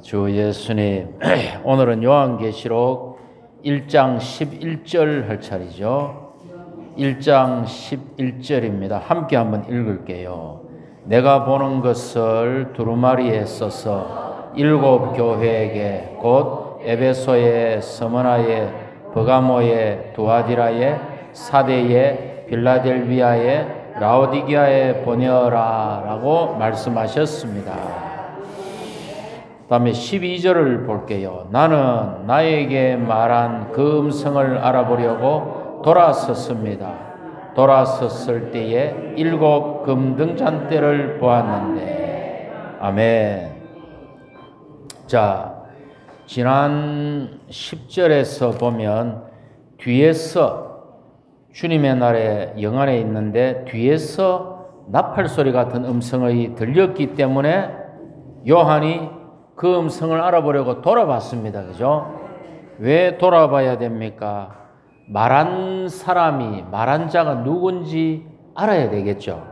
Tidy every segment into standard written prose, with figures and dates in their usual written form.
주 예수님, 오늘은 요한계시록 1장 11절 할 차례죠. 1장 11절입니다. 함께 한번 읽을게요. 내가 보는 것을 두루마리에 써서 일곱 교회에게 곧 에베소에, 스무나에, 버가모에, 두아디라에, 사데에, 빌라델비아에, 라오디게아에 보내어라 라고 말씀하셨습니다. 다음에 12절을 볼게요. 나는 나에게 말한 그 음성을 알아보려고 돌아섰습니다. 돌아섰을 때에 일곱 금등잔대를 보았는데. 아멘. 자, 지난 10절에서 보면 뒤에서 주님의 날에 영안에 있는데 뒤에서 나팔소리 같은 음성이 들렸기 때문에 요한이 그 음성을 알아보려고 돌아봤습니다. 그죠? 왜 돌아봐야 됩니까? 말한 사람이, 말한 자가 누군지 알아야 되겠죠.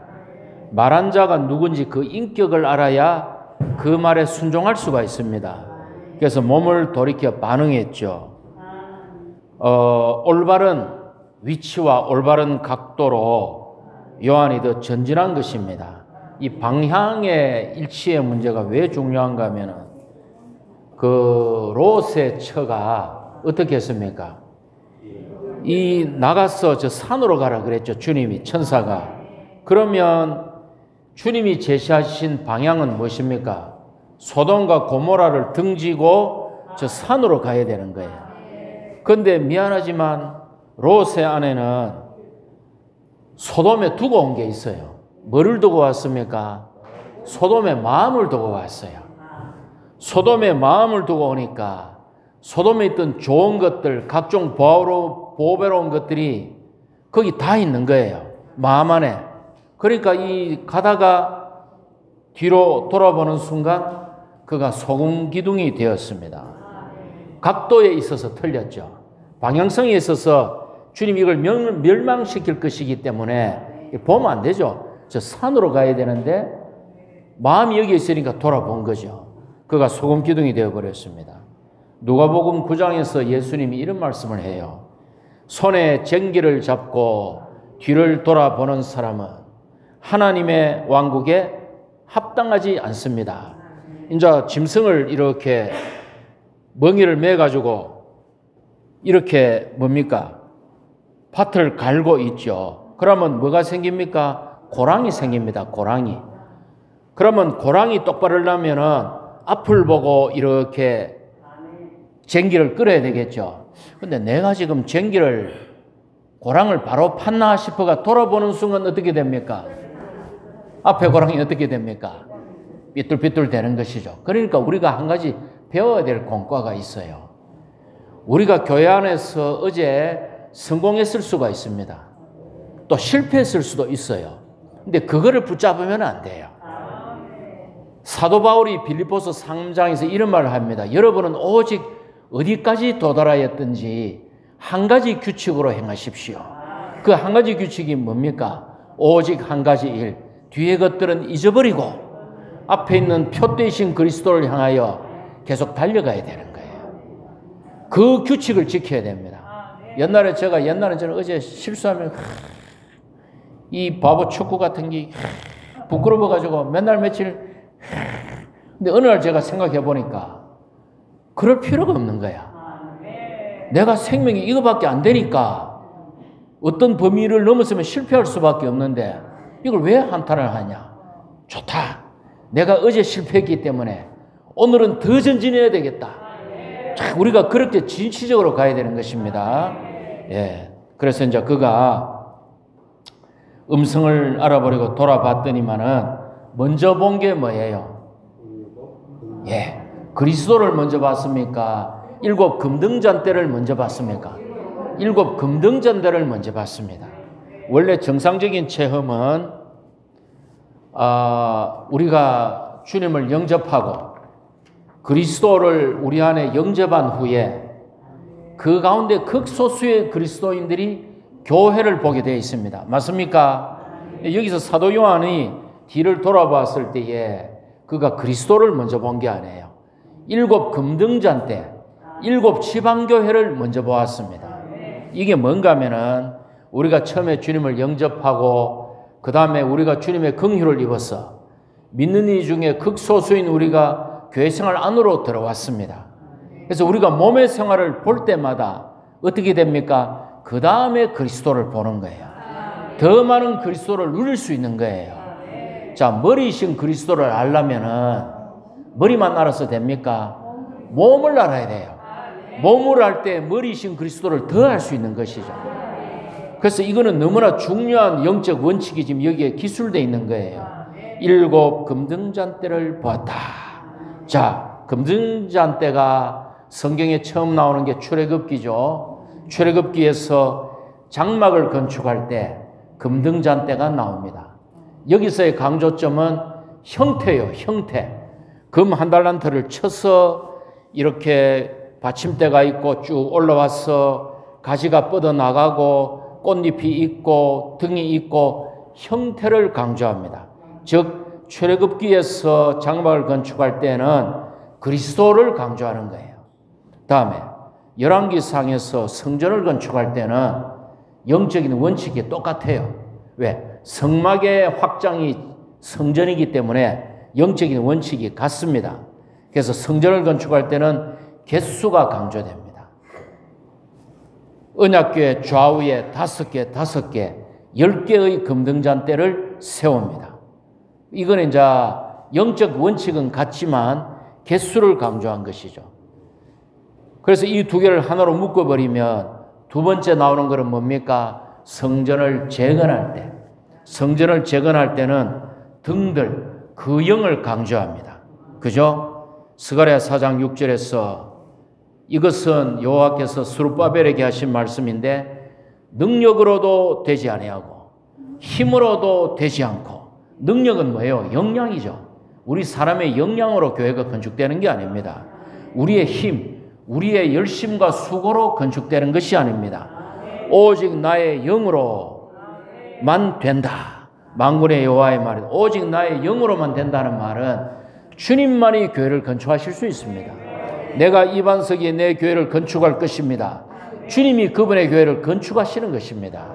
말한 자가 누군지 그 인격을 알아야 그 말에 순종할 수가 있습니다. 그래서 몸을 돌이켜 반응했죠. 올바른 위치와 올바른 각도로 요한이 더 전진한 것입니다. 이 방향의 일치의 문제가 왜 중요한가 하면은 그 롯의 처가 어떻게 했습니까? 이 나가서 저 산으로 가라 그랬죠. 주님이, 천사가. 그러면 주님이 제시하신 방향은 무엇입니까? 소돔과 고모라를 등지고 저 산으로 가야 되는 거예요. 그런데 미안하지만 롯의 아내는 소돔에 두고 온 게 있어요. 뭐를 두고 왔습니까? 소돔의 마음을 두고 왔어요. 소돔의 마음을 두고 오니까 소돔에 있던 좋은 것들, 각종 보배로운 것들이 거기 다 있는 거예요. 마음 안에. 그러니까 이 가다가 뒤로 돌아보는 순간 그가 소금 기둥이 되었습니다. 각도에 있어서 틀렸죠. 방향성에 있어서 주님 이걸 멸망시킬 것이기 때문에 보면 안 되죠. 저 산으로 가야 되는데 마음이 여기 있으니까 돌아본 거죠. 그가 소금 기둥이 되어버렸습니다. 누가복음 9장에서 예수님이 이런 말씀을 해요. 손에 쟁기를 잡고 뒤를 돌아보는 사람은 하나님의 왕국에 합당하지 않습니다. 이제 짐승을 이렇게 멍이를 매가지고 이렇게 뭡니까? 밭을 갈고 있죠. 그러면 뭐가 생깁니까? 고랑이 생깁니다. 고랑이. 그러면 고랑이 똑바로 나면은 앞을 보고 이렇게 쟁기를 끌어야 되겠죠. 근데 내가 지금 쟁기를 고랑을 바로 팠나 싶어가 돌아보는 순간 어떻게 됩니까? 앞에 고랑이 어떻게 됩니까? 삐뚤삐뚤 되는 것이죠. 그러니까 우리가 한 가지 배워야 될 공과가 있어요. 우리가 교회 안에서 어제 성공했을 수가 있습니다. 또 실패했을 수도 있어요. 근데 그거를 붙잡으면 안 돼요. 사도 바울이 빌립보서 3장에서 이런 말을 합니다. 여러분은 오직 어디까지 도달하였든지 한 가지 규칙으로 행하십시오. 그 한 가지 규칙이 뭡니까? 오직 한 가지 일. 뒤의 것들은 잊어버리고 앞에 있는 표되신 그리스도를 향하여 계속 달려가야 되는 거예요. 그 규칙을 지켜야 됩니다. 옛날에 저는 어제 실수하면 이 바보 축구 같은 게 부끄러워가지고 맨날 며칠 근데 어느 날 제가 생각해 보니까 그럴 필요가 없는 거야. 내가 생명이 이거밖에 안 되니까 어떤 범위를 넘었으면 실패할 수밖에 없는데 이걸 왜 한탄을 하냐. 좋다. 내가 어제 실패했기 때문에 오늘은 더 전진해야 되겠다. 우리가 그렇게 진취적으로 가야 되는 것입니다. 예. 그래서 이제 그가 음성을 알아보려고 돌아봤더니만은 먼저 본 게 뭐예요? 예. 그리스도를 먼저 봤습니까? 일곱 금등잔대를 먼저 봤습니까? 일곱 금등잔대를 먼저 봤습니다. 원래 정상적인 체험은 우리가 주님을 영접하고 그리스도를 우리 안에 영접한 후에 그 가운데 극소수의 그리스도인들이 교회를 보게 되어 있습니다. 맞습니까? 여기서 사도 요한이 뒤를 돌아봤을 때에 그가 그리스도를 먼저 본 게 아니에요. 일곱 금등잔대, 일곱 지방교회를 먼저 보았습니다. 이게 뭔가 하면은 우리가 처음에 주님을 영접하고 그 다음에 우리가 주님의 긍휼을 입어서 믿는 이 중에 극소수인 우리가 교회 생활 안으로 들어왔습니다. 그래서 우리가 몸의 생활을 볼 때마다 어떻게 됩니까? 그 다음에 그리스도를 보는 거예요. 더 많은 그리스도를 누릴 수 있는 거예요. 자, 머리이신 그리스도를 알려면은 머리만 알아서 됩니까? 몸을 알아야 돼요. 몸을 알 때 머리이신 그리스도를 더 알 수 있는 것이죠. 그래서 이거는 너무나 중요한 영적 원칙이 지금 여기에 기술되어 있는 거예요. 일곱 금등잔대를 보았다. 자, 금등잔대가 성경에 처음 나오는 게 출애굽기죠. 출애굽기에서 장막을 건축할 때 금등잔대가 나옵니다. 여기서의 강조점은 형태예요. 형태. 금 한 달란트를 쳐서 이렇게 받침대가 있고 쭉 올라와서 가지가 뻗어나가고 꽃잎이 있고 등이 있고 형태를 강조합니다. 즉 출애굽기에서 장막을 건축할 때는 그리스도를 강조하는 거예요. 다음에 열왕기상에서 성전을 건축할 때는 영적인 원칙이 똑같아요. 왜? 성막의 확장이 성전이기 때문에 영적인 원칙이 같습니다. 그래서 성전을 건축할 때는 개수가 강조됩니다. 언약궤 좌우에 5개, 10개의 금등잔대를 세웁니다. 이거는 이제 영적 원칙은 같지만 개수를 강조한 것이죠. 그래서 이 두 개를 하나로 묶어버리면 두 번째 나오는 것은 뭡니까? 성전을 재건할 때. 성전을 재건할 때는 등들, 그 영을 강조합니다. 그죠? 스가랴 4장 6절에서 이것은 여호와께서 스룹바벨에게 하신 말씀인데 능력으로도 되지 아니하고 힘으로도 되지 않고 능력은 뭐예요? 역량이죠. 우리 사람의 역량으로 교회가 건축되는 게 아닙니다. 우리의 힘, 우리의 열심과 수고로 건축되는 것이 아닙니다. 오직 나의 영으로만 된다. 만군의 여호와의 말은 오직 나의 영으로만 된다는 말은 주님만이 교회를 건축하실 수 있습니다. 내가 이반석이 내 교회를 건축할 것입니다. 주님이 그분의 교회를 건축하시는 것입니다.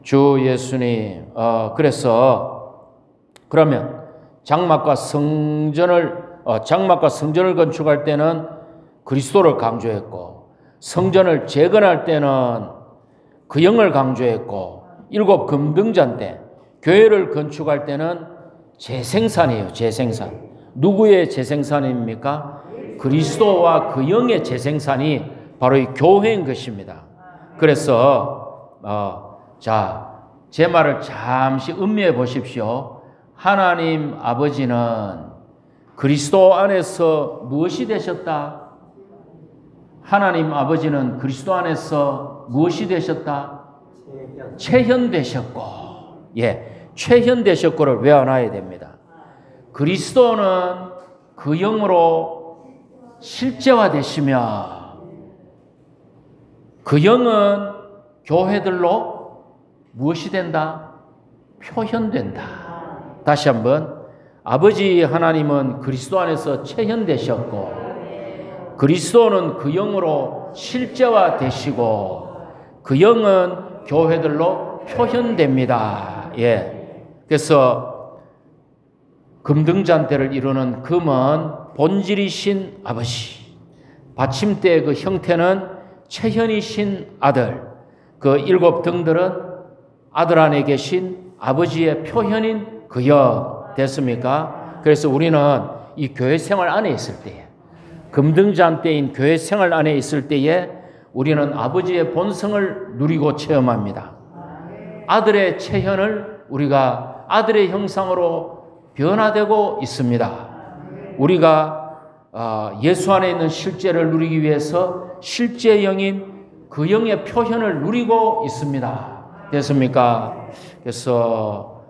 주 예수님, 그래서 그러면 장막과 성전을 건축할 때는 그리스도를 강조했고 성전을 재건할 때는 그 영을 강조했고 일곱 금등잔대 교회를 건축할 때는 재생산이에요. 재생산. 누구의 재생산입니까? 그리스도와 그 영의 재생산이 바로 이 교회인 것입니다. 그래서 자, 제 말을 잠시 음미해 보십시오. 하나님 아버지는 그리스도 안에서 무엇이 되셨다? 하나님 아버지는 그리스도 안에서 무엇이 되셨다? 체현되셨고, 예, 체현되셨고를 외워놔야 됩니다. 그리스도는 그 영으로 실제화되시며 그 영은 교회들로 무엇이 된다? 표현된다. 다시 한번 아버지 하나님은 그리스도 안에서 체현되셨고 그리스도는 그 영으로 실제화되시고 그 영은 교회들로 표현됩니다. 예. 그래서 금등잔대를 이루는 금은 본질이신 아버지, 받침대의 그 형태는 체현이신 아들, 그 일곱 등들은 아들 안에 계신 아버지의 표현인 그 영 됐습니까? 그래서 우리는 이 교회 생활 안에 있을 때에 금등잔대인 교회 생활 안에 있을 때에 우리는 아버지의 본성을 누리고 체험합니다. 아들의 체현을 우리가 아들의 형상으로 변화되고 있습니다. 우리가 예수 안에 있는 실제를 누리기 위해서 실제 영인 그 영의 표현을 누리고 있습니다. 됐습니까? 그래서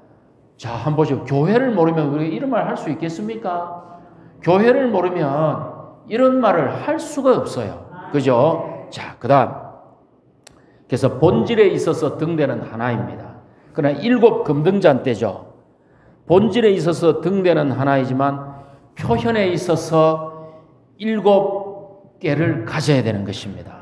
자, 한번 보시죠. 교회를 모르면 우리가 이런 말 할 수 있겠습니까? 교회를 모르면 이런 말을 할 수가 없어요. 그죠? 자, 그 다음. 그래서 본질에 있어서 등대는 하나입니다. 그러나 일곱 금등잔대죠. 본질에 있어서 등대는 하나이지만 표현에 있어서 7개를 가져야 되는 것입니다.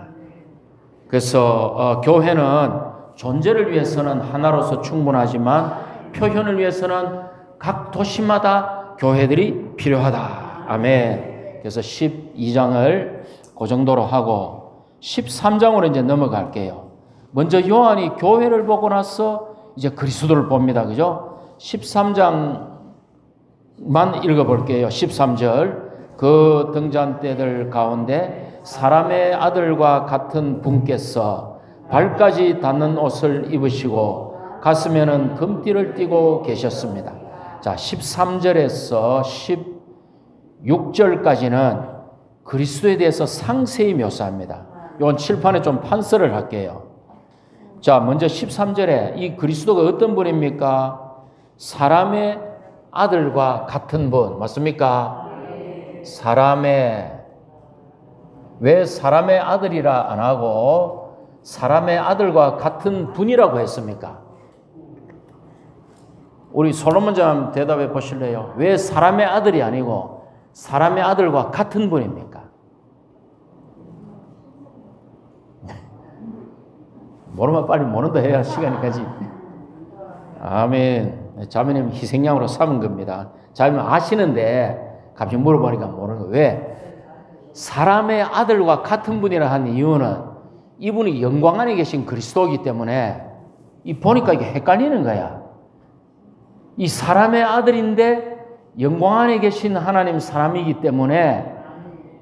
그래서 교회는 존재를 위해서는 하나로서 충분하지만 표현을 위해서는 각 도시마다 교회들이 필요하다. 아멘. 그래서 12장을 그 정도로 하고 13장으로 이제 넘어갈게요. 먼저 요한이 교회를 보고 나서 이제 그리스도를 봅니다. 그죠? 13장만 읽어볼게요. 13절. 그 등잔대들 가운데 사람의 아들과 같은 분께서 발까지 닿는 옷을 입으시고 가슴에는 금띠를 띠고 계셨습니다. 자, 13절에서 16절까지는 그리스도에 대해서 상세히 묘사합니다. 이건 칠판에 좀 판서를 할게요. 자, 먼저 13절에 이 그리스도가 어떤 분입니까? 사람의 아들과 같은 분. 맞습니까? 왜 사람의 아들이라 안 하고 사람의 아들과 같은 분이라고 했습니까? 우리 솔로몬 좀 대답해 보실래요? 왜 사람의 아들이 아니고 사람의 아들과 같은 분입니까? 모르면 빨리 모른다 해야 시간이 가지. 아멘. 자매님 희생양으로 삼은 겁니다. 자매님 아시는데 갑자기 물어보니까 모르는 거예요. 왜? 사람의 아들과 같은 분이라 한 이유는 이분이 영광 안에 계신 그리스도이기 때문에 보니까 이게 헷갈리는 거야. 이 사람의 아들인데 영광 안에 계신 하나님 사람이기 때문에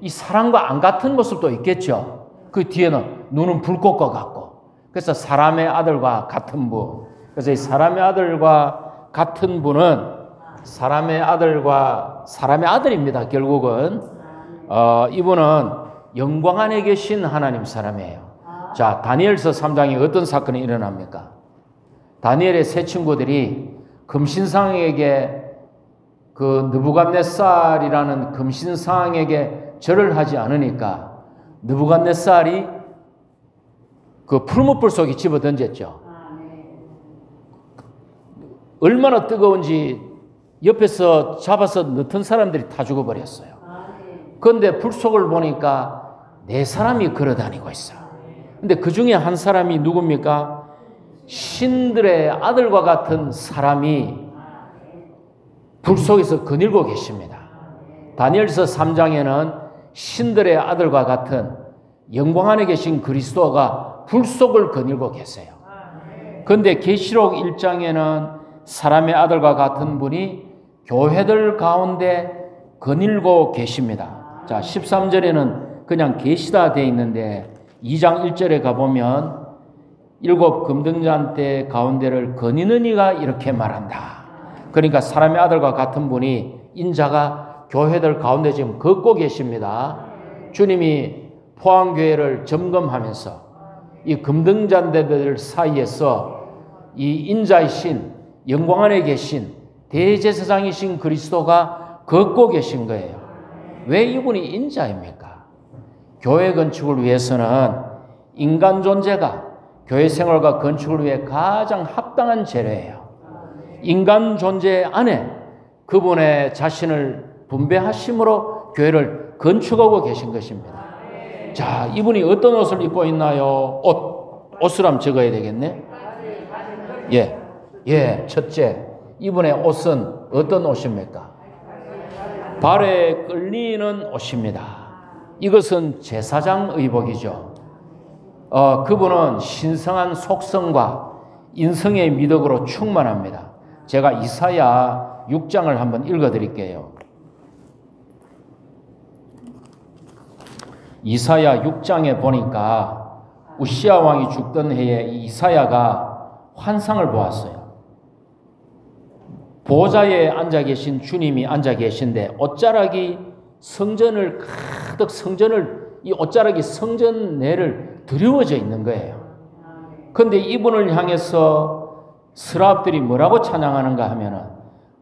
이 사람과 안 같은 모습도 있겠죠. 그 뒤에는 눈은 불꽃과 같고. 그래서 사람의 아들과 같은 분. 그래서 이 사람의 아들과 같은 분은 사람의 아들입니다. 결국은 이분은 영광 안에 계신 하나님 사람이에요. 자, 다니엘서 3장에 어떤 사건이 일어납니까? 다니엘의 세 친구들이 금신상에게 그 느부갓네살이라는 금신상에게 절을 하지 않으니까 느부갓네살이 그 풀무불 속에 집어던졌죠. 얼마나 뜨거운지 옆에서 잡아서 넣던 사람들이 다 죽어버렸어요. 그런데 불 속을 보니까 4사람이 걸어다니고 있어. 근데 그 중에 한 사람이 누굽니까? 신들의 아들과 같은 사람이 불 속에서 거닐고 계십니다. 다니엘서 3장에는 신들의 아들과 같은 영광 안에 계신 그리스도가 불 속을 거닐고 계세요. 그런데 계시록 1장에는 사람의 아들과 같은 분이 교회들 가운데 거닐고 계십니다. 자, 13절에는 그냥 계시다 되어 있는데 2장 1절에 가보면 7 금등잔대 가운데를 거니는 이가 이렇게 말한다. 그러니까 사람의 아들과 같은 분이 인자가 교회들 가운데 지금 걷고 계십니다. 주님이 포항교회를 점검하면서 이 금등잔대들 사이에서 이 인자이신 영광 안에 계신 대제사장이신 그리스도가 걷고 계신 거예요. 왜 이분이 인자입니까? 교회 건축을 위해서는 인간 존재가 교회 생활과 건축을 위해 가장 합당한 재료예요. 인간 존재 안에 그분의 자신을 분배하심으로 교회를 건축하고 계신 것입니다. 자, 이분이 어떤 옷을 입고 있나요? 옷을 한번 적어야 되겠네. 첫째, 이분의 옷은 어떤 옷입니까? 발에 끌리는 옷입니다. 이것은 제사장 의복이죠. 그분은 신성한 속성과 인성의 미덕으로 충만합니다. 제가 이사야 6장을 한번 읽어드릴게요. 이사야 6장에 보니까 우시야 왕이 죽던 해에 이사야가 환상을 보았어요. 보좌에 앉아 계신 주님이 앉아 계신데 옷자락이 성전을 가득 이 옷자락이 성전 내를 드리워져 있는 거예요. 그런데 이분을 향해서 스랍들이 뭐라고 찬양하는가 하면은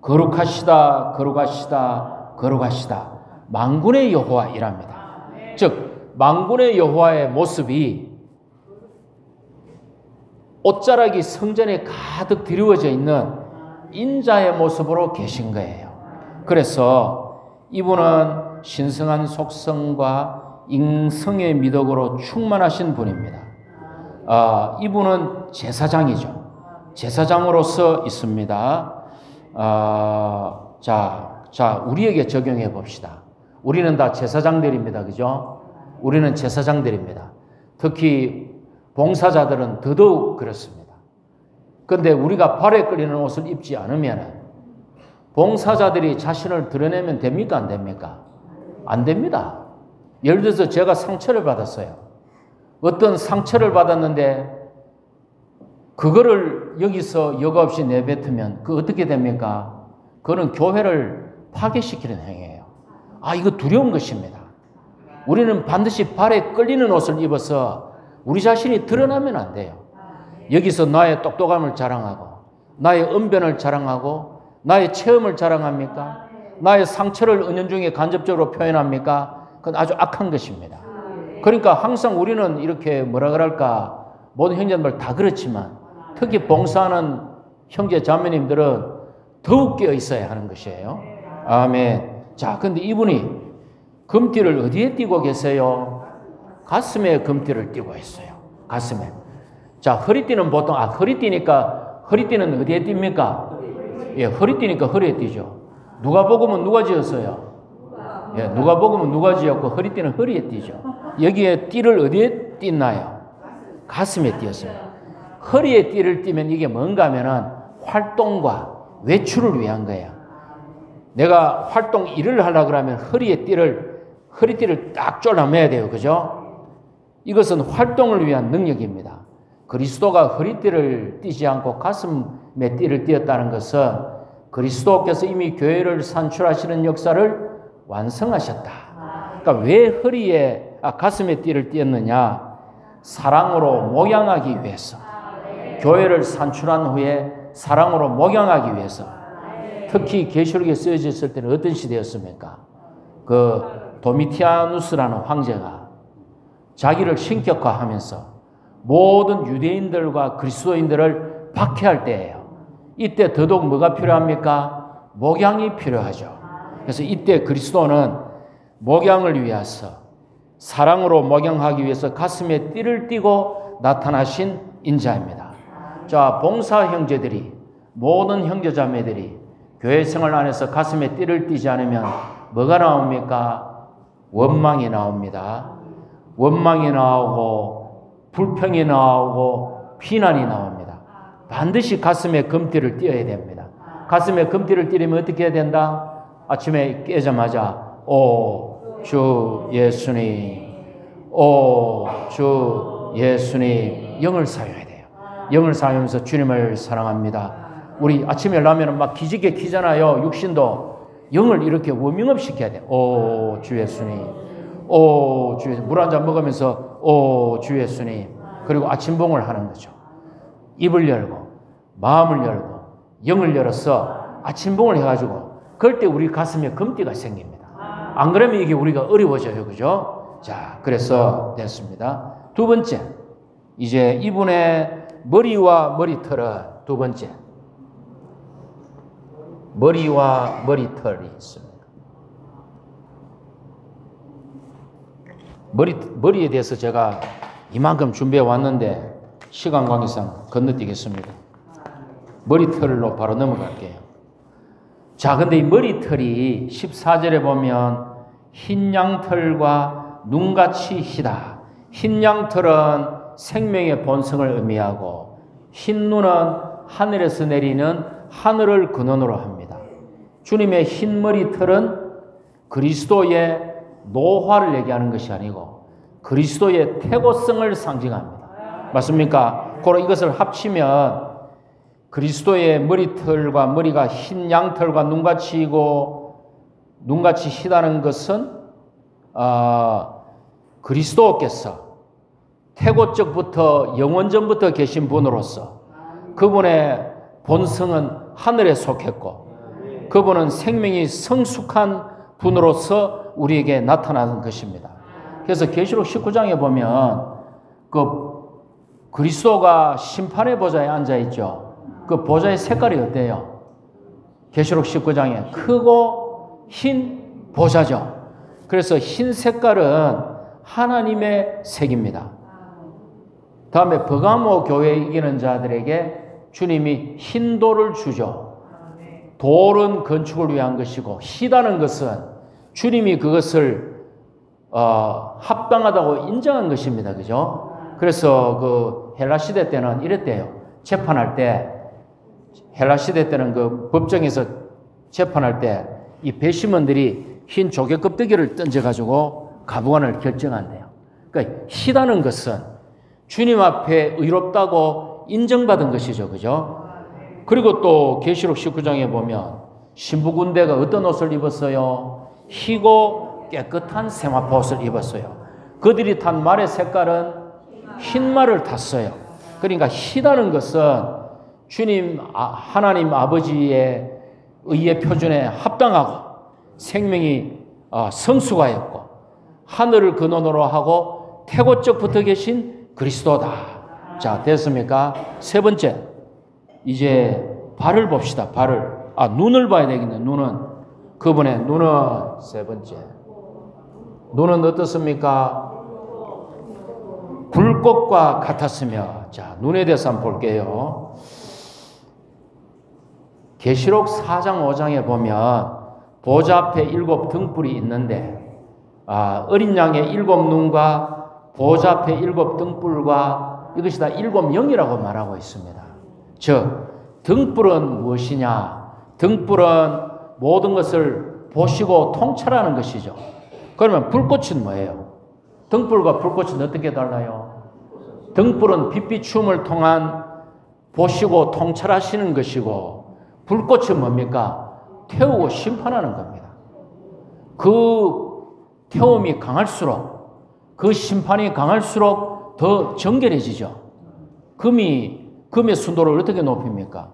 거룩하시다, 거룩하시다, 거룩하시다. 만군의 여호와 이랍니다. 즉 만군의 여호와의 모습이 옷자락이 성전에 가득 드리워져 있는 인자의 모습으로 계신 거예요. 그래서 이분은 신성한 속성과 인성의 미덕으로 충만하신 분입니다. 이분은 제사장이죠. 제사장으로서 있습니다. 자, 우리에게 적용해 봅시다. 우리는 다 제사장들입니다. 그죠? 우리는 제사장들입니다. 특히 봉사자들은 더더욱 그렇습니다. 그런데 우리가 발에 끌리는 옷을 입지 않으면 봉사자들이 자신을 드러내면 됩니까? 안 됩니까? 안 됩니다. 예를 들어서 제가 상처를 받았어요. 어떤 상처를 받았는데 그거를 여기서 여과 없이 내뱉으면 그 어떻게 됩니까? 그거는 교회를 파괴시키는 행위예요. 이거 두려운 것입니다. 우리는 반드시 발에 끌리는 옷을 입어서 우리 자신이 드러나면 안 돼요. 여기서 나의 똑똑함을 자랑하고 나의 언변을 자랑하고 나의 체험을 자랑합니까? 나의 상처를 은연중에 간접적으로 표현합니까? 그건 아주 악한 것입니다. 그러니까 항상 우리는 이렇게 뭐라 그럴까, 모든 형제들 다 그렇지만 특히 봉사하는 형제 자매님들은 더욱 깨어 있어야 하는 것이에요. 아멘. 자, 근데 이분이 금띠를 어디에 띄고 계세요? 가슴에 금띠를 띄고 있어요. 가슴에. 자, 허리띠는 보통, 허리띠니까, 허리띠는 어디에 띕니까? 예, 허리띠니까 허리에 띄죠. 누가복음은 누가 지었어요? 예, 누가복음은 누가 지었고 허리띠는 허리에 띄죠. 여기에 띠를 어디에 띄나요? 가슴에 띄었습니다. 허리에 띠를 띄면 이게 뭔가 하면은 활동과 외출을 위한 거예요. 내가 활동 일을 하려고 하면 허리띠를 딱 졸라매야 돼요. 그죠? 이것은 활동을 위한 능력입니다. 그리스도가 허리띠를 띠지 않고 가슴에 띠를 띄었다는 것은 그리스도께서 이미 교회를 산출하시는 역사를 완성하셨다. 그러니까 왜 가슴에 띠를 띄었느냐? 사랑으로 목양하기 위해서. 교회를 산출한 후에 사랑으로 목양하기 위해서. 특히 계시록에 쓰여져 있을 때는 어떤 시대였습니까? 그 도미티아누스라는 황제가 자기를 신격화하면서 모든 유대인들과 그리스도인들을 박해할 때예요. 이때 더더욱 뭐가 필요합니까? 목양이 필요하죠. 그래서 이때 그리스도는 목양을 위해서, 사랑으로 목양하기 위해서 가슴에 띠를 띠고 나타나신 인자입니다. 자, 봉사 형제들이, 모든 형제자매들이 교회 생활 안에서 가슴에 띠를 띠지 않으면 뭐가 나옵니까? 원망이 나옵니다. 원망이 나오고 불평이 나오고 비난이 나옵니다. 반드시 가슴에 금띠를 띄어야 됩니다. 가슴에 금띠를 띄려면 어떻게 해야 된다? 아침에 깨자마자 오 주 예수님, 오 주 예수님, 영을 사용해야 돼요. 영을 사용하면서 주님을 사랑합니다. 우리 아침에 라면은 막 기지개 키잖아요. 육신도 영을 이렇게 워밍업 시켜야 돼요. 오 주 예수님, 오 주 예수님. 물 한 잔 먹으면서 오 주 예수님. 그리고 아침봉을 하는 거죠. 입을 열고 마음을 열고 영을 열어서 아침봉을 해가지고 그럴 때 우리 가슴에 금띠가 생깁니다. 안 그러면 이게 우리가 어려워져요. 그죠? 자, 그래서 됐습니다. 두 번째, 이제 이분의 머리와 머리털은 두 번째, 머리와 머리털이 있습니다. 머리에 대해서 제가 이만큼 준비해 왔는데 시간 관계상 건너뛰겠습니다. 머리털로 바로 넘어갈게요. 자, 근데 이 머리털이 14절에 보면 흰 양털과 눈같이 희다. 흰 양털은 생명의 본성을 의미하고 흰 눈은 하늘에서 내리는 하늘을 근원으로 합니다. 주님의 흰 머리털은 그리스도의 노화를 얘기하는 것이 아니고 그리스도의 태고성을 상징합니다. 맞습니까? 그럼 이것을 합치면 그리스도의 머리털과 머리가 흰 양털과 눈같이 희다는 것은 그리스도께서 태고적부터 영원전부터 계신 분으로서 그분의 본성은 하늘에 속했고 그분은 생명이 성숙한 분으로서 우리에게 나타나는 것입니다. 그래서 계시록 19장에 보면 그리스도가 심판의 보좌에 앉아 있죠. 그 보좌의 색깔이 어때요? 계시록 19장에 크고 흰 보좌죠. 그래서 흰 색깔은 하나님의 색입니다. 다음에 버가모 교회에 이기는 자들에게 주님이 흰 돌을 주죠. 돌은 건축을 위한 것이고 희다는 것은 주님이 그것을 합당하다고 인정한 것입니다. 그죠? 그래서 그 헬라 시대 때는 이랬대요. 재판할 때 헬라 시대 때는 그 법정에서 재판할 때 이 배심원들이 흰 조개 껍데기를 던져가지고 가부관을 결정한대요. 그러니까 희다는 것은 주님 앞에 의롭다고 인정받은 것이죠. 그죠? 그리고 또 계시록 19장에 보면 신부군대가 어떤 옷을 입었어요? 희고 깨끗한 세마포 옷을 입었어요. 그들이 탄 말의 색깔은 흰 말을 탔어요. 그러니까 희다는 것은 주님 하나님 아버지의 의의 표준에 합당하고 생명이 성수가였고 하늘을 근원으로 하고 태고적 붙어 계신 그리스도다. 자, 됐습니까? 세 번째, 이제 발을 봅시다. 발을. 눈을 봐야 되겠네. 눈은. 그분의 눈은 세 번째. 눈은 어떻습니까? 불꽃과 같았으며. 자, 눈에 대해서 한번 볼게요. 계시록 4장 5장에 보면 보좌 앞에 7 등불이 있는데 어린 양의 7 눈과 보좌 앞에 7 등불과 이것이 다 7 영이라고 말하고 있습니다. 즉 등불은 무엇이냐? 등불은 모든 것을 보시고 통찰하는 것이죠. 그러면 불꽃은 뭐예요? 등불과 불꽃은 어떻게 달라요? 등불은 빛비춤을 통한 보시고 통찰하시는 것이고 불꽃은 뭡니까? 태우고 심판하는 겁니다. 그 태움이 강할수록 그 심판이 강할수록 더 정결해지죠. 금의 순도를 어떻게 높입니까?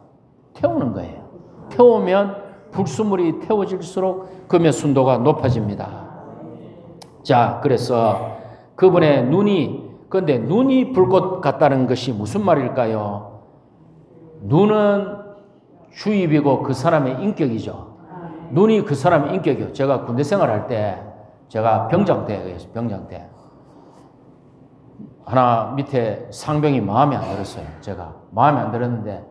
태우는 거예요. 태우면 불수물이 태워질수록 금의 순도가 높아집니다. 자, 그래서 그분의 그런데 눈이 불꽃 같다는 것이 무슨 말일까요? 눈은 주입이고 그 사람의 인격이죠. 눈이 그 사람의 인격이요. 제가 군대 생활할 때, 제가 병장 때, 하나 밑에 상병이 마음에 안 들었어요. 제가 마음에 안 들었는데,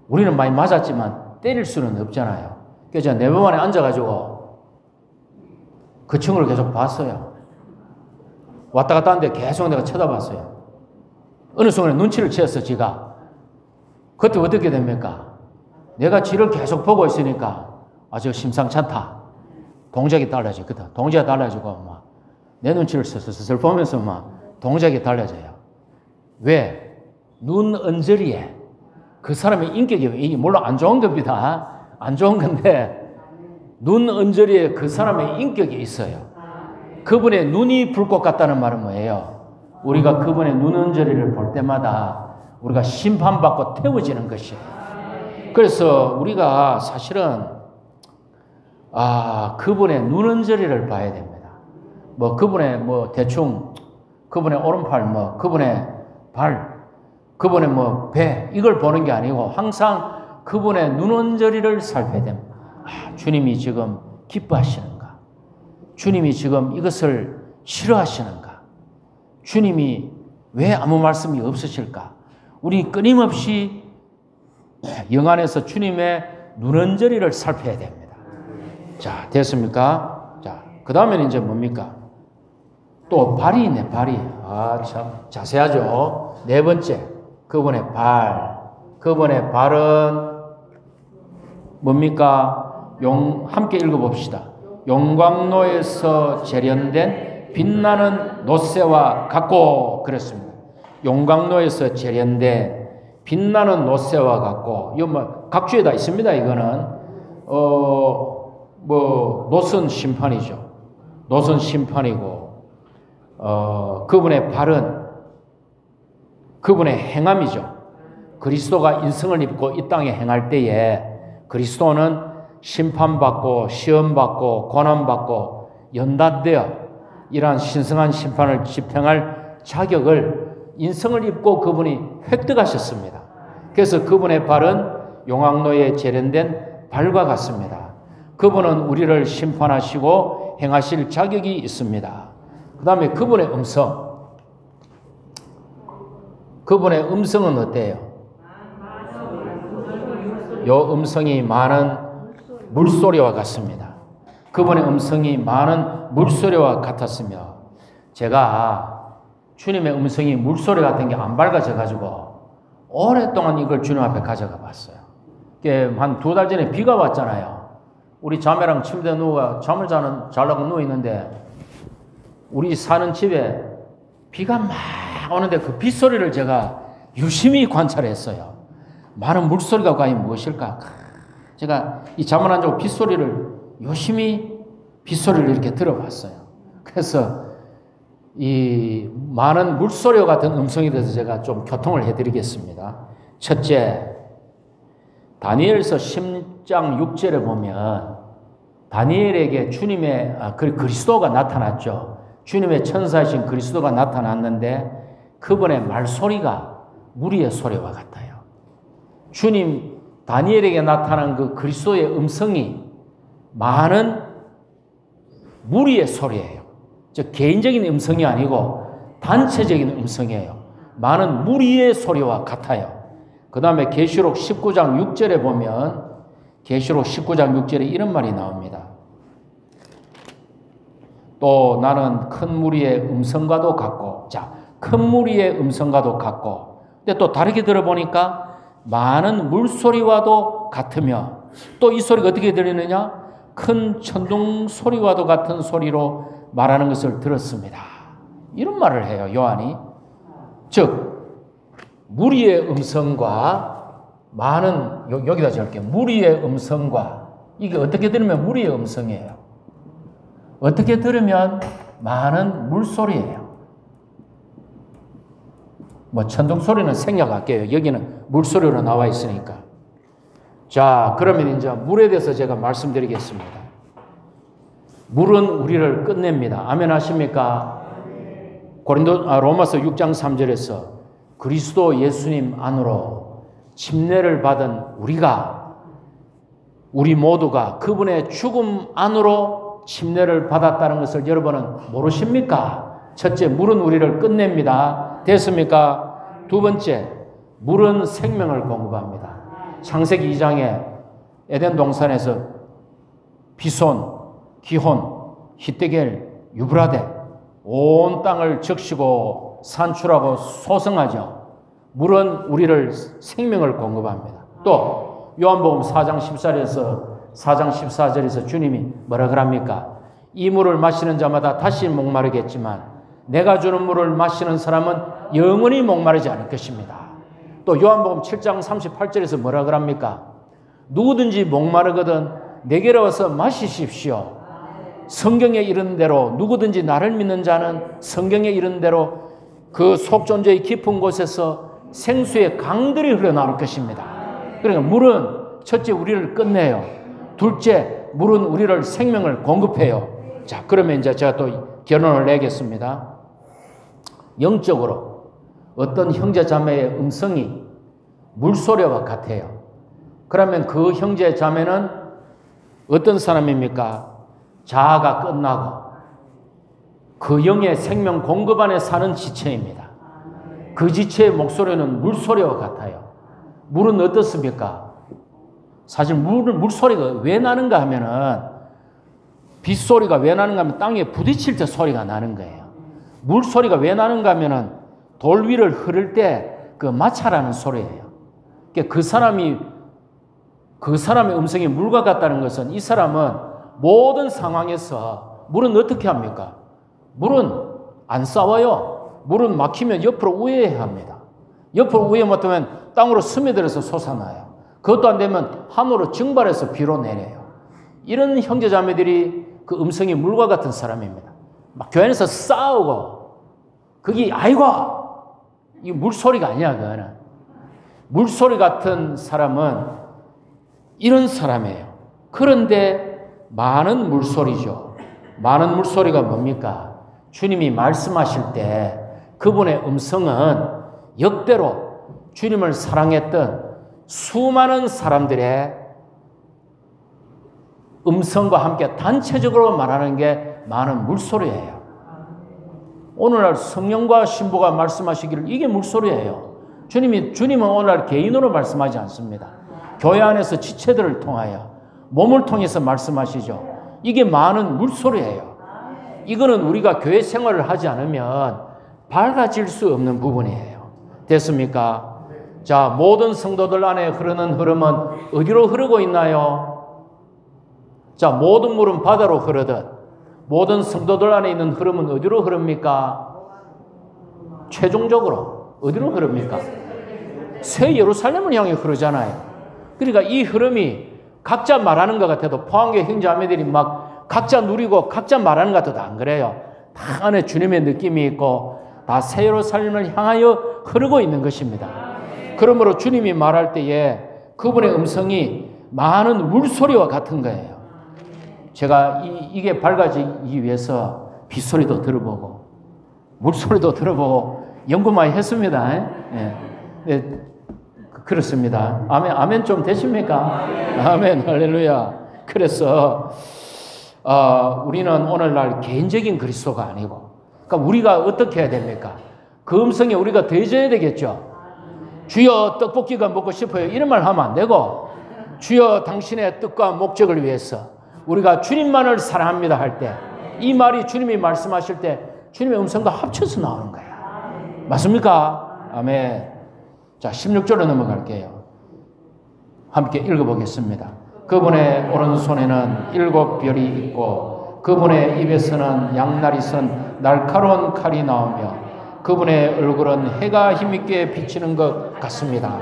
우리는 많이 맞았지만 때릴 수는 없잖아요. 그래서 제가 내부반에 앉아가지고 그 친구를 계속 봤어요. 왔다 갔다 하는데 계속 내가 쳐다봤어요. 어느 순간에 눈치를 채었어, 지가. 그때 어떻게 됩니까? 내가 지를 계속 보고 있으니까 아주 심상찮다. 동작이 달라지거든. 동작이 달라지고 막 내 눈치를 슬슬 보면서 막 동작이 달라져요. 왜? 눈 언저리에 그 사람의 인격이 이게 물론 안 좋은 겁니다. 안 좋은 건데 눈 언저리에 그 사람의 인격이 있어요. 그분의 눈이 불꽃 같다는 말은 뭐예요? 우리가 그분의 눈 언저리를 볼 때마다 우리가 심판받고 태워지는 것이에요. 그래서 우리가 사실은 그분의 눈 언저리를 봐야 됩니다. 뭐 그분의 대충 그분의 오른팔 그분의 발 그분의 배 이걸 보는 게 아니고 항상 그분의 눈 언저리를 살펴야 됩니다. 주님이 지금 기뻐하시는가? 주님이 지금 이것을 싫어하시는가? 주님이 왜 아무 말씀이 없으실까? 우리 끊임없이 영안에서 주님의 눈언저리를 살펴야 됩니다. 자, 됐습니까? 자, 그 다음에는 이제 뭡니까? 또 발이 있네, 발이. 참 자세하죠. 네 번째, 그분의 발. 그분의 발은 뭡니까? 함께 읽어봅시다. 용광로에서 재련된 빛나는 놋새와 같고 그랬습니다. 용광로에서 재련된 빛나는 놋새와 같고, 이거 각주에 다 있습니다. 이거는 놋은 심판이죠. 놋은 심판이고, 그분의 발은 그분의 행함이죠. 그리스도가 인성을 입고 이 땅에 행할 때에 그리스도는 심판받고 시험받고 고난받고 연단되어 이러한 신성한 심판을 집행할 자격을 인성을 입고 그분이 획득하셨습니다. 그래서 그분의 발은 용광로에 재련된 발과 같습니다. 그분은 우리를 심판하시고 행하실 자격이 있습니다. 그 다음에 그분의 음성. 그분의 음성은 어때요? 요 음성이 많은 물소리와 같습니다. 그분의 음성이 많은 물소리와 같았으며, 제가 주님의 음성이 물소리 같은 게 안 밝아져가지고 오랫동안 이걸 주님 앞에 가져가 봤어요. 한 2달 전에 비가 왔잖아요. 우리 자매랑 침대에 누워 잠을 자려고 누워 있는데, 우리 사는 집에 비가 막 오는데 그 빗소리를 제가 유심히 관찰했어요. 많은 물소리가 과연 무엇일까? 제가 이 잠을 안 자고 빗소리를 유심히 빗소리를 이렇게 들어봤어요. 그래서 이 많은 물소리와 같은 음성에 대해서 제가 좀 교통을 해드리겠습니다. 첫째, 다니엘서 10장 6절에 보면 다니엘에게 주님의 그리스도가 나타났죠. 주님의 천사이신 그리스도가 나타났는데 그분의 말소리가 무리의 소리와 같아요. 주님 다니엘에게 나타난 그 그리스도의 음성이 많은 무리의 소리예요. 즉 개인적인 음성이 아니고 단체적인 음성이에요. 많은 무리의 소리와 같아요. 그 다음에 계시록 19장 6절에 보면 계시록 19장 6절에 이런 말이 나옵니다. 또 나는 큰 무리의 음성과도 같고, 자, 큰 무리의 음성과도 같고, 근데 또 다르게 들어보니까 많은 물소리와도 같으며, 또 이 소리가 어떻게 들리느냐? 큰 천둥 소리와도 같은 소리로 말하는 것을 들었습니다. 이런 말을 해요, 요한이. 즉, 무리의 음성과 많은, 여기다 적을게요. 무리의 음성과, 이게 어떻게 들으면 무리의 음성이에요. 어떻게 들으면 많은 물소리예요. 뭐 천둥 소리는 생략할게요. 여기는 물소리로 나와 있으니까. 자, 그러면 이제 물에 대해서 제가 말씀드리겠습니다. 물은 우리를 끝냅니다. 아멘 하십니까? 로마서 6장 3절에서 그리스도 예수님 안으로 침례를 받은 우리 모두가 그분의 죽음 안으로 침례를 받았다는 것을 여러분은 모르십니까? 첫째, 물은 우리를 끝냅니다. 됐습니까? 두 번째, 물은 생명을 공급합니다. 창세기 2장에 에덴 동산에서 비손, 기혼, 히데겔, 유브라데 온 땅을 적시고 산출하고 소성하죠. 물은 우리를 생명을 공급합니다. 또 요한복음 4장 14절에서 주님이 뭐라 그럽니까? 이 물을 마시는 자마다 다시 목마르겠지만 내가 주는 물을 마시는 사람은 영원히 목마르지 않을 것입니다. 또 요한복음 7장 38절에서 뭐라 그럽니까? 누구든지 목마르거든 내게로 와서 마시십시오. 성경에 이른 대로 누구든지 나를 믿는 자는 성경에 이른 대로 그 속존재의 깊은 곳에서 생수의 강들이 흘러나올 것입니다. 그러니까 물은 첫째 우리를 끝내요. 둘째, 물은 우리를 생명을 공급해요. 자, 그러면 이제 제가 또 결론을 내겠습니다. 영적으로 어떤 형제 자매의 음성이 물소리와 같아요. 그러면 그 형제 자매는 어떤 사람입니까? 자아가 끝나고 그 영의 생명 공급 안에 사는 지체입니다. 그 지체의 목소리는 물소리와 같아요. 물은 어떻습니까? 사실 물소리가 왜 나는가 하면은 빗소리가 왜 나는가 하면 땅에 부딪힐 때 소리가 나는 거예요. 물소리가 왜 나는가 하면은 돌 위를 흐를 때 그 마찰하는 소리예요. 그러니까 그 사람의 음성이 물과 같다는 것은 이 사람은 모든 상황에서 물은 어떻게 합니까? 물은 안 싸워요. 물은 막히면 옆으로 우회해야 합니다. 옆으로 우회 못하면 땅으로 스며들어서 솟아나요. 그것도 안 되면 하늘로 증발해서 비로 내려요. 이런 형제자매들이 그 음성이 물과 같은 사람입니다. 막 교회 안에서 싸우고 그게 아이고 이 물소리가 아니야. 그거는 물소리 같은 사람은 이런 사람이에요. 그런데 많은 물소리죠. 많은 물소리가 뭡니까? 주님이 말씀하실 때 그분의 음성은 역대로 주님을 사랑했던 수많은 사람들의 음성과 함께 단체적으로 말하는 게 많은 물소리예요. 오늘날 성령과 신부가 말씀하시기를 이게 물소리예요. 주님은 오늘날 개인으로 말씀하지 않습니다. 교회 안에서 지체들을 통하여 몸을 통해서 말씀하시죠. 이게 많은 물소리예요. 이거는 우리가 교회 생활을 하지 않으면 밝아질 수 없는 부분이에요. 됐습니까? 자, 모든 성도들 안에 흐르는 흐름은 어디로 흐르고 있나요? 자, 모든 물은 바다로 흐르듯 모든 성도들 안에 있는 흐름은 어디로 흐릅니까? 최종적으로 어디로 흐릅니까? 새 예루살렘을 향해 흐르잖아요. 그러니까 이 흐름이 각자 말하는 것 같아도 포항교회 형제자매들이 막 각자 누리고 각자 말하는 것 같아도 안 그래요. 다 안에 주님의 느낌이 있고 다 새 예루살렘을 향하여 흐르고 있는 것입니다. 그러므로 주님이 말할 때에 그분의 음성이 많은 물소리와 같은 거예요. 제가 이게 밝아지기 위해서 빗소리도 들어보고 물소리도 들어보고 연구 많이 했습니다. 예. 예. 그렇습니다. 아멘 좀 되십니까? 아멘, 할렐루야. 그래서 우리는 오늘날 개인적인 그리스도가 아니고, 그러니까 우리가 어떻게 해야 됩니까? 그 음성에 우리가 대해줘야 되겠죠. 주여 떡볶이가 먹고 싶어요. 이런 말 하면 안 되고, 주여 당신의 뜻과 목적을 위해서 우리가 주님만을 사랑합니다 할 때, 이 말이 주님이 말씀하실 때 주님의 음성과 합쳐서 나오는 거예요. 맞습니까? 아멘. 자, 16절로 넘어갈게요. 함께 읽어보겠습니다. 그분의 오른손에는 7별이 있고 그분의 입에서는 양날이 선 날카로운 칼이 나오며 그분의 얼굴은 해가 힘있게 비치는 것 같습니다.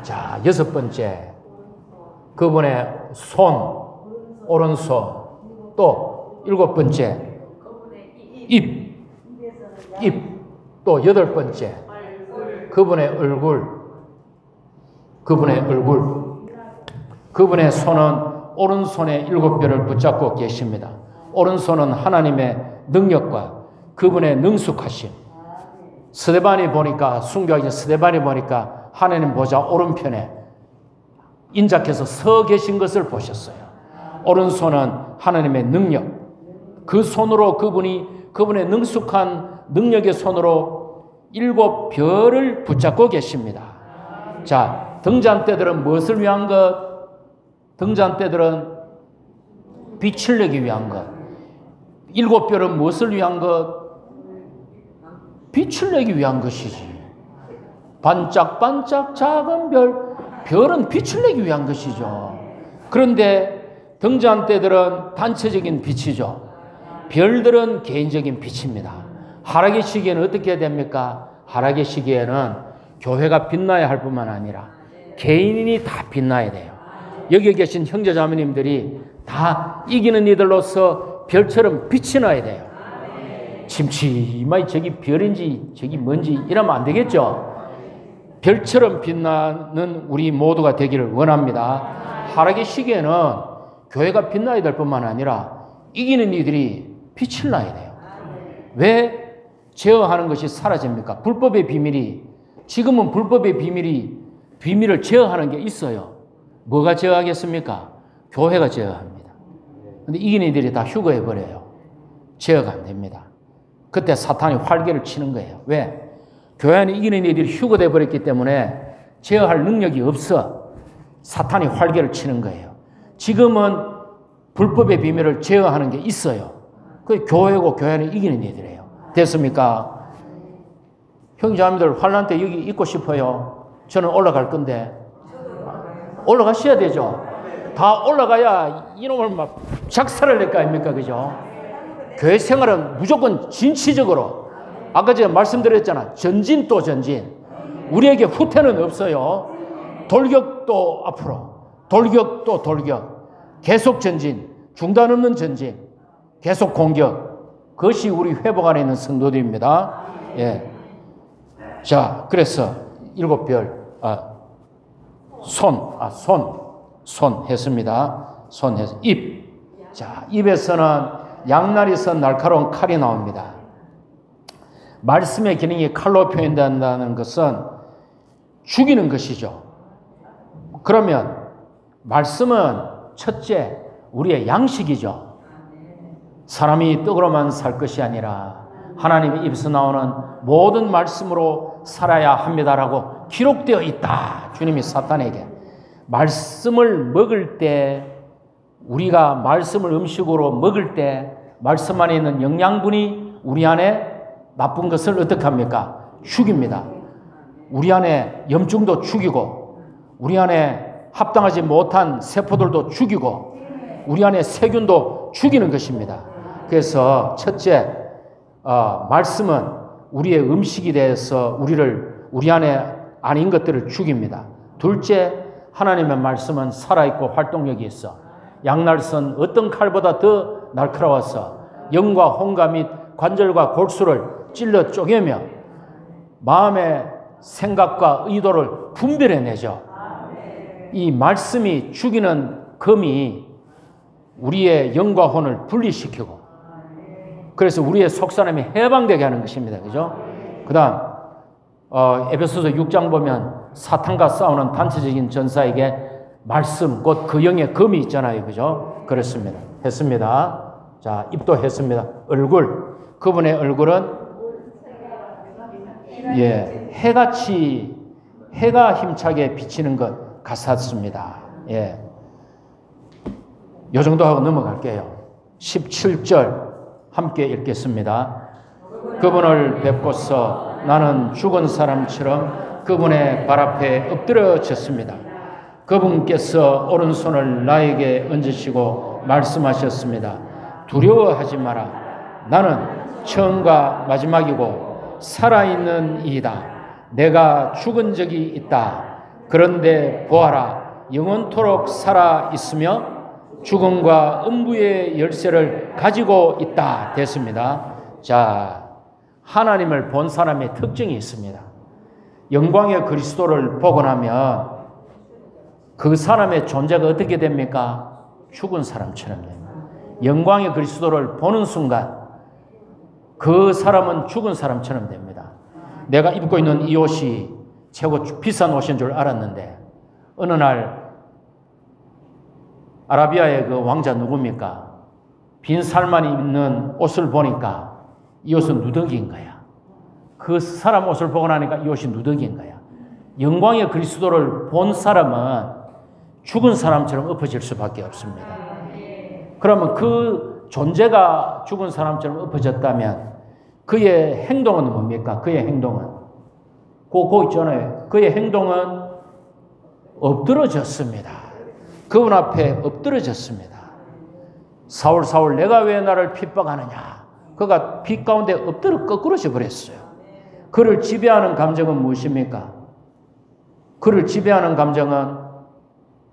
자, 6번째. 그분의 손, 오른손. 또 7번째. 입. 또 8번째. 그분의 얼굴. 그분의 손은 오른손에 7별을 붙잡고 계십니다. 오른손은 하나님의 능력과 그분의 능숙하심. 스데반이 보니까, 순교하신 스데반이 보니까 하나님 보좌 오른편에 인자께서 서 계신 것을 보셨어요. 오른손은 하나님의 능력. 그 손으로 그분의 능숙한 능력의 손으로 7별을 붙잡고 계십니다. 자, 등잔대들은 무엇을 위한 것? 등잔대들은 빛을 내기 위한 것. 7별은 무엇을 위한 것? 빛을 내기 위한 것이지. 반짝반짝 작은 별은 빛을 내기 위한 것이죠. 그런데 등잔대들은 단체적인 빛이죠. 별들은 개인적인 빛입니다. 하락의 시기에는 어떻게 해야 됩니까? 하락의 시기에는 교회가 빛나야 할 뿐만 아니라 개인이 다 빛나야 돼요. 여기 계신 형제자매님들이 다 이기는 이들로서 별처럼 빛이 나야 돼요. 침침하게 저기 별인지 저기 뭔지 이러면 안 되겠죠. 별처럼 빛나는 우리 모두가 되기를 원합니다. 하락의 시기에는 교회가 빛나야 될 뿐만 아니라 이기는 이들이 빛을 나야 돼요. 왜 제어하는 것이 사라집니까? 불법의 비밀이, 지금은 불법의 비밀을 제어하는 게 있어요. 뭐가 제어하겠습니까? 교회가 제어합니다. 근데 이기는 이들이 다 휴거해버려요. 제어가 안 됩니다. 그때 사탄이 활개를 치는 거예요. 왜? 교회 안에 이기는 이들이 휴거돼 버렸기 때문에 제어할 능력이 없어. 사탄이 활개를 치는 거예요. 지금은 불법의 비밀을 제어하는 게 있어요. 그게 교회고 교회 안에 이기는 이들이에요. 됐습니까? 형제자매들 환난 때 여기 있고 싶어요. 저는 올라갈 건데. 올라가셔야 되죠. 다 올라가야 이놈을 막 작살을 낼 거 아닙니까? 그죠? 교회 생활은 무조건 진취적으로, 아까 제가 말씀드렸잖아. 전진 또 전진. 우리에게 후퇴는 없어요. 돌격도 앞으로, 돌격도 돌격. 계속 전진, 중단 없는 전진, 계속 공격. 그것이 우리 회복 안에 있는 성도들입니다. 예. 자, 그래서 7별, 손 했습니다. 손 해서 입. 자, 입에서는 양날이 선 날카로운 칼이 나옵니다. 말씀의 기능이 칼로 표현된다는 것은 죽이는 것이죠. 그러면 말씀은 첫째 우리의 양식이죠. 사람이 떡으로만 살 것이 아니라 하나님의 입에서 나오는 모든 말씀으로 살아야 합니다라고 기록되어 있다. 주님이 사탄에게 말씀을 먹을 때, 우리가 말씀을 음식으로 먹을 때 말씀 안에 있는 영양분이 우리 안에 나쁜 것을 어떻게 합니까? 죽입니다. 우리 안에 염증도 죽이고, 우리 안에 합당하지 못한 세포들도 죽이고, 우리 안에 세균도 죽이는 것입니다. 그래서 첫째, 말씀은 우리의 음식이 돼서 우리 안에 아닌 것들을 죽입니다. 둘째, 하나님의 말씀은 살아있고 활동력이 있어 양날선 어떤 칼보다 더 날카로워서 영과 홍과 및 관절과 골수를 찔러 쪼개며 마음의 생각과 의도를 분별해내죠. 이 말씀이 죽이는 검이 우리의 영과 혼을 분리시키고, 그래서 우리의 속사람이 해방되게 하는 것입니다. 그죠? 그 다음, 에베소서 6장 보면 사탄과 싸우는 단체적인 전사에게 말씀, 곧 그 영의 검이 있잖아요. 그죠? 그렇습니다. 했습니다. 자, 입도 했습니다. 얼굴. 그분의 얼굴은, 예, 해가 힘차게 비치는 것 같았습니다. 예. 요 정도 하고 넘어갈게요. 17절 함께 읽겠습니다. 그분을 뵙고서 나는 죽은 사람처럼 그분의 발 앞에 엎드려졌습니다. 그분께서 오른손을 나에게 얹으시고 말씀하셨습니다. 두려워하지 마라. 나는 처음과 마지막이고 살아있는 이이다. 내가 죽은 적이 있다. 그런데 보아라. 영원토록 살아있으며 죽음과 음부의 열쇠를 가지고 있다. 됐습니다. 자, 하나님을 본 사람의 특징이 있습니다. 영광의 그리스도를 보고 나면 그 사람의 존재가 어떻게 됩니까? 죽은 사람처럼 됩니다. 영광의 그리스도를 보는 순간 그 사람은 죽은 사람처럼 됩니다. 내가 입고 있는 이 옷이 최고 비싼 옷인 줄 알았는데 어느 날 아라비아의 그 왕자 누굽니까? 빈 살만 입는 옷을 보니까 이 옷은 누더기인 거야. 그 사람 옷을 보고 나니까 이 옷이 누더기인 거야. 영광의 그리스도를 본 사람은 죽은 사람처럼 엎어질 수밖에 없습니다. 그러면 그 존재가 죽은 사람처럼 엎어졌다면 그의 행동은 뭡니까? 그의 행동은 그거 있잖아요. 그의 행동은 엎드러졌습니다. 그분 앞에 엎드러졌습니다. 사울 사울 내가 왜 나를 핍박하느냐. 그가 빛 가운데 엎드려 거꾸러져 버렸어요. 그를 지배하는 감정은 무엇입니까? 그를 지배하는 감정은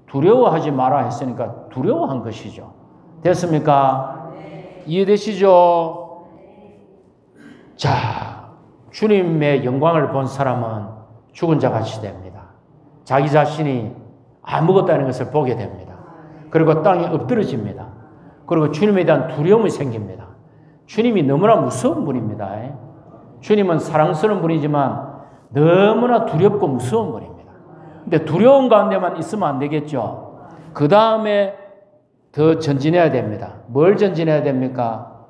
두려워하지 마라 했으니까 두려워한 것이죠. 됐습니까? 이해되시죠? 자, 주님의 영광을 본 사람은 죽은 자 같이 됩니다. 자기 자신이 아무것도 아닌 것을 보게 됩니다. 그리고 땅에 엎드러집니다. 그리고 주님에 대한 두려움이 생깁니다. 주님이 너무나 무서운 분입니다. 주님은 사랑스러운 분이지만 너무나 두렵고 무서운 분입니다. 근데 두려운 가운데만 있으면 안 되겠죠. 그 다음에 더 전진해야 됩니다. 뭘 전진해야 됩니까?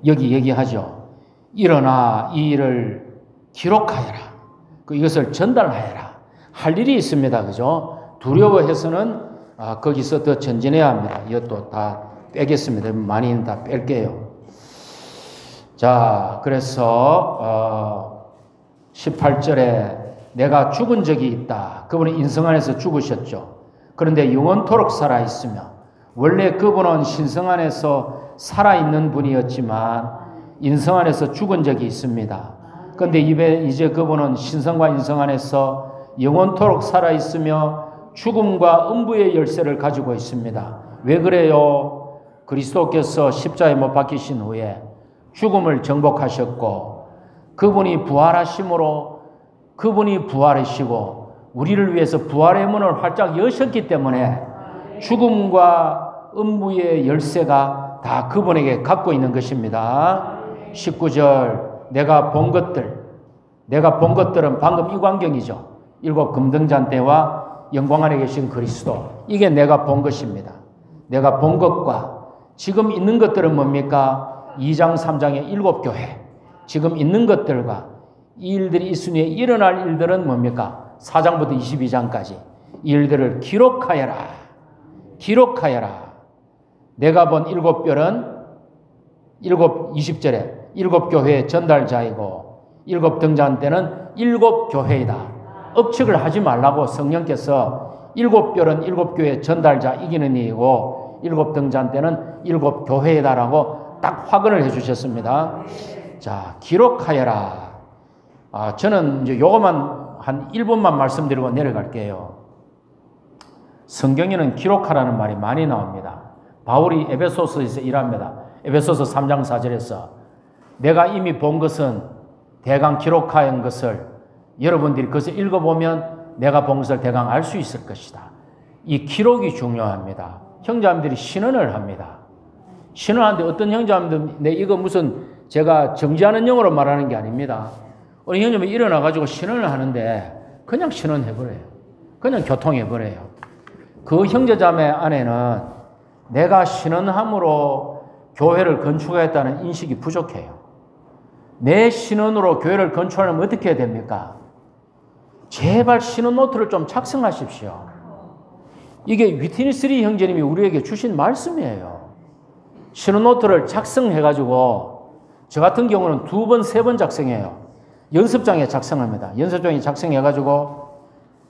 여기 얘기하죠. 일어나 이 일을 기록하여라. 이것을 전달하여라. 할 일이 있습니다. 그죠? 두려워해서는 거기서 더 전진해야 합니다. 이것도 다 빼겠습니다. 많이는 다 뺄게요. 자, 그래서 18절에 내가 죽은 적이 있다. 그분은 인성 안에서 죽으셨죠. 그런데 영원토록 살아있으며 원래 그분은 신성 안에서 살아있는 분이었지만 인성 안에서 죽은 적이 있습니다. 그런데 이제 그분은 신성과 인성 안에서 영원토록 살아있으며 죽음과 음부의 열쇠를 가지고 있습니다. 왜 그래요? 그리스도께서 십자가에 못 박히신 후에 죽음을 정복하셨고 그분이 부활하심으로 그분이 부활이시고 우리를 위해서 부활의 문을 활짝 여셨기 때문에 죽음과 음부의 열쇠가 다 그분에게 갖고 있는 것입니다. 19절 내가 본 것들은 방금 이 광경이죠. 7 금등잔대와 영광 안에 계신 그리스도. 이게 내가 본 것입니다. 내가 본 것과 지금 있는 것들은 뭡니까? 2장 3장의 7교회. 지금 있는 것들과 이 일들이 있으니 일어날 일들은 뭡니까? 4장부터 22장까지 이 일들을 기록하여라. 기록하여라. 내가 본 7별은 20절에 7교회의 전달자이고 7 등잔 때는 7교회이다. 억측을 하지 말라고 성령께서 7별은 7교회 전달자 이기는 이이고 7 등잔 때는 7교회이다라고 딱 확언을 해주셨습니다. 자, 기록하여라. 저는 이제 요것만 한 1분만 말씀드리고 내려갈게요. 성경에는 기록하라는 말이 많이 나옵니다. 바울이 에베소서에서 일합니다. 에베소서 3장 4절에서 내가 이미 본 것은 대강 기록한 것을 여러분들이 그것을 읽어보면 내가 본 것을 대강 알 수 있을 것이다. 이 기록이 중요합니다. 형제자매들이 신언을 합니다. 신언하는데 어떤 형제자매들 이거 무슨 제가 정지하는 영어로 말하는 게 아닙니다. 우리 형제님이 일어나가지고 신언을 하는데 그냥 신언해버려요. 그냥 교통해버려요. 그 형제자매 안에는 내가 신언함으로 교회를 건축하겠다는 인식이 부족해요. 내 신언으로 교회를 건축하려면 어떻게 해야 됩니까? 제발 신언 노트를 좀 작성하십시오. 이게 위트니스리 형제님이 우리에게 주신 말씀이에요. 신언 노트를 작성해가지고 저 같은 경우는 2번, 3번 작성해요. 연습장에 작성합니다. 연습장에 작성해가지고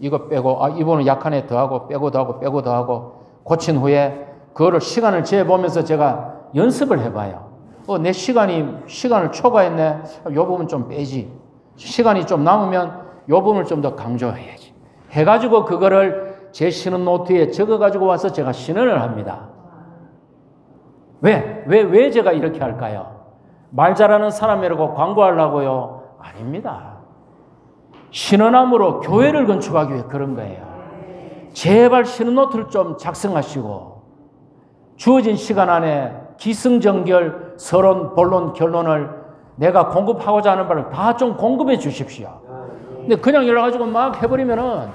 이거 빼고 이번은 약한에 더하고 빼고 더하고 빼고 더하고 고친 후에 그거를 시간을 재보면서 제가 연습을 해봐요. 내 시간을 초과했네. 요 부분 좀 빼지. 시간이 좀 남으면 요 부분을 좀 더 강조해야지. 해가지고 그거를 제 신언 노트에 적어가지고 와서 제가 신언을 합니다. 왜 제가 이렇게 할까요? 말 잘하는 사람이라고 광고하려고요? 아닙니다. 신언함으로 교회를 건축하기 위해 그런 거예요. 제발 신언 노트를 좀 작성하시고 주어진 시간 안에 기승전결, 서론, 본론, 결론을 내가 공급하고자 하는 바를 다 좀 공급해 주십시오. 근데 그냥 열어가지고 막 해버리면은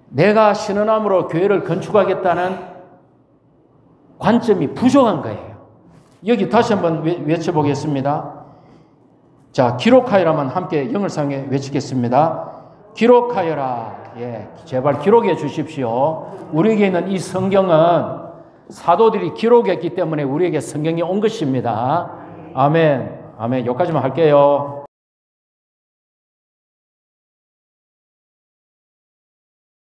내가 신언함으로 교회를 건축하겠다는 관점이 부족한 거예요. 여기 다시 한번 외쳐보겠습니다. 자, 기록하여라만 함께 영을상에 외치겠습니다. 기록하여라. 예, 제발 기록해 주십시오. 우리에게 있는 이 성경은 사도들이 기록했기 때문에 우리에게 성경이 온 것입니다. 아멘. 아멘. 여기까지만 할게요.